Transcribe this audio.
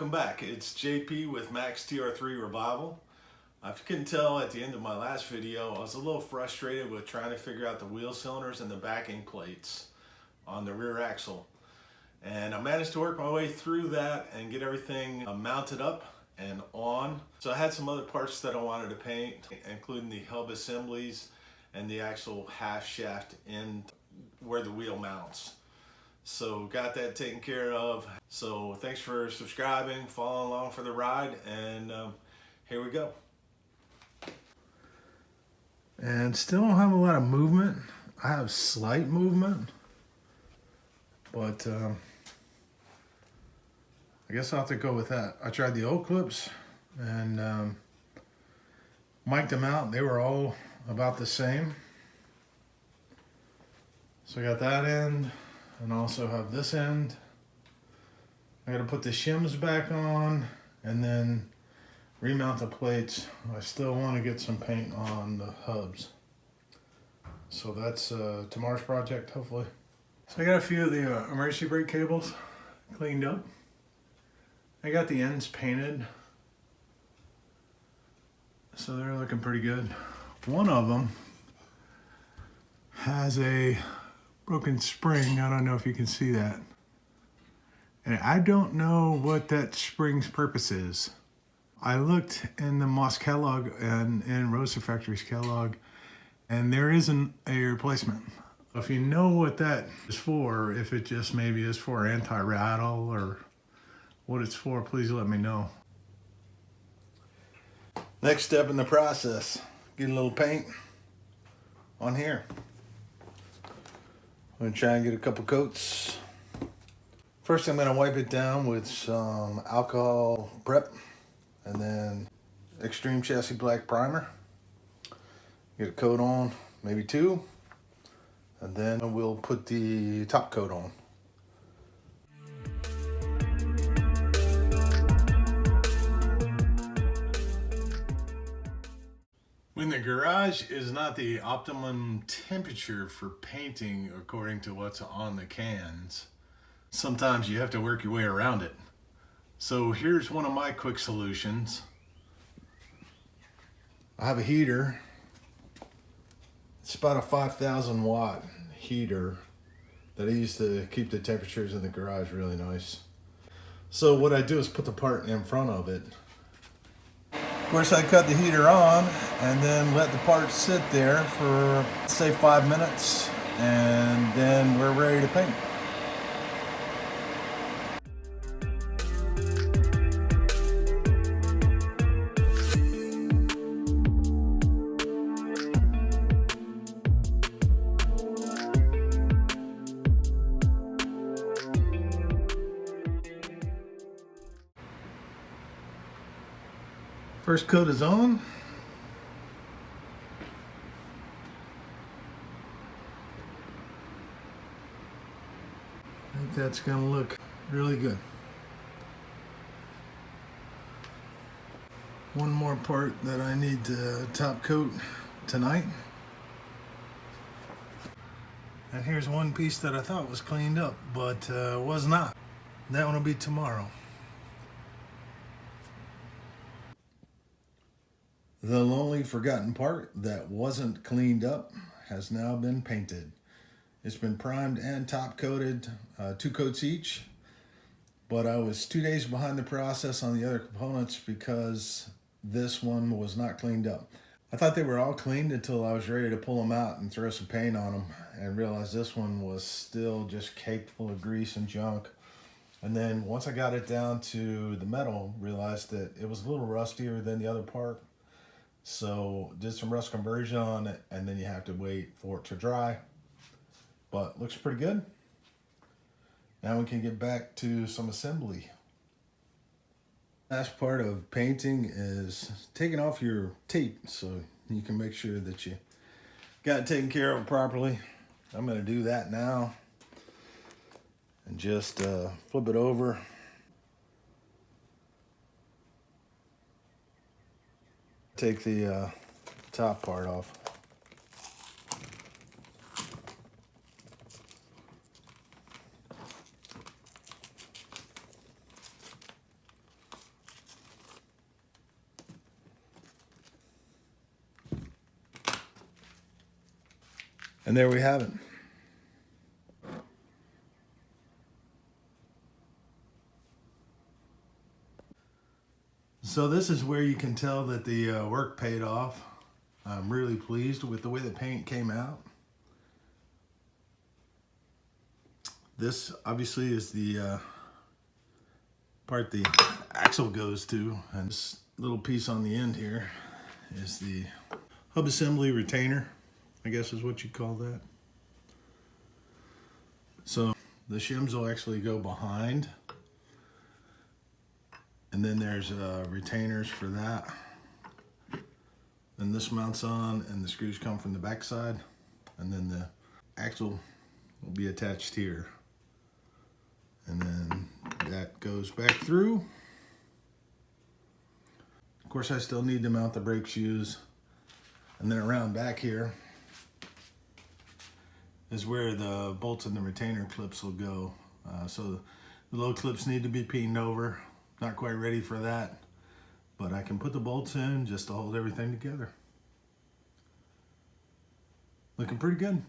welcome back. It's JP with Max Tr3 Revival. If you couldn't tell at the end of my last video, I was a little frustrated with trying to figure out the wheel cylinders and the backing plates on the rear axle. And I managed to work my way through that and get everything mounted up and on. So I had some other parts that I wanted to paint, including the hub assemblies and the actual half shaft end where the wheel mounts. So got that taken care of. So thanks for subscribing, following along for the ride, and here we go. And still don't have a lot of movement. I have slight movement, but I guess I'll have to go with that. I tried the old clips and mic'd them out. They were all about the same. So I got that end. And also have this end. I gotta put the shims back on and then remount the plates. I still want to get some paint on the hubs. So that's tomorrow's project, hopefully. So I got a few of the emergency brake cables cleaned up. I got the ends painted. So they're looking pretty good. One of them has a broken spring. I don't know if you can see that. And I don't know what that spring's purpose is. I looked in the Moss catalog and in Roadster Factory's catalog, and there isn't a replacement. If you know what that is for, if it just maybe is for anti-rattle or what it's for, please let me know. Next step in the process, get a little paint on here. I'm gonna try and get a couple coats. First, I'm gonna wipe it down with some alcohol prep and then Extreme Chassis Black Primer. Get a coat on, maybe two, and then we'll put the top coat on. When the garage is not the optimum temperature for painting according to what's on the cans, sometimes you have to work your way around it. So here's one of my quick solutions. I have a heater. It's about a 5,000 watt heater that I use to keep the temperatures in the garage really nice. So what I do is put the part in front of it. Of course, I cut the heater on and then let the part sit there for, say, 5 minutes, and then we're ready to paint. First coat is on. I think that's gonna look really good. One more part that I need to top coat tonight. And here's one piece that I thought was cleaned up, but was not. That one will be tomorrow. The lonely forgotten part that wasn't cleaned up has now been painted. It's been primed and top coated, 2 coats each, but I was 2 days behind the process on the other components because this one was not cleaned up. I thought they were all cleaned until I was ready to pull them out and throw some paint on them and realized this one was still just caked full of grease and junk. And then once I got it down to the metal, realized that it was a little rustier than the other part. So did some rust conversion on it, and then you have to wait for it to dry. But looks pretty good. Now we can get back to some assembly. Last part of painting is taking off your tape so you can make sure that you got it taken care of properly. I'm going to do that now and just flip it over. Take the top part off. And there we have it. So this is where you can tell that the work paid off. I'm really pleased with the way the paint came out. This obviously is the part the axle goes to, and this little piece on the end here is the hub assembly retainer, I guess is what you call that. So the shims will actually go behind, and then there's retainers for that. Then this mounts on, and the screws come from the back side, and then the axle will be attached here. And then that goes back through. Of course, I still need to mount the brake shoes. And then around back here is where the bolts and the retainer clips will go. So the low clips need to be peened over. Not quite ready for that, but I can put the bolts in just to hold everything together. Looking pretty good.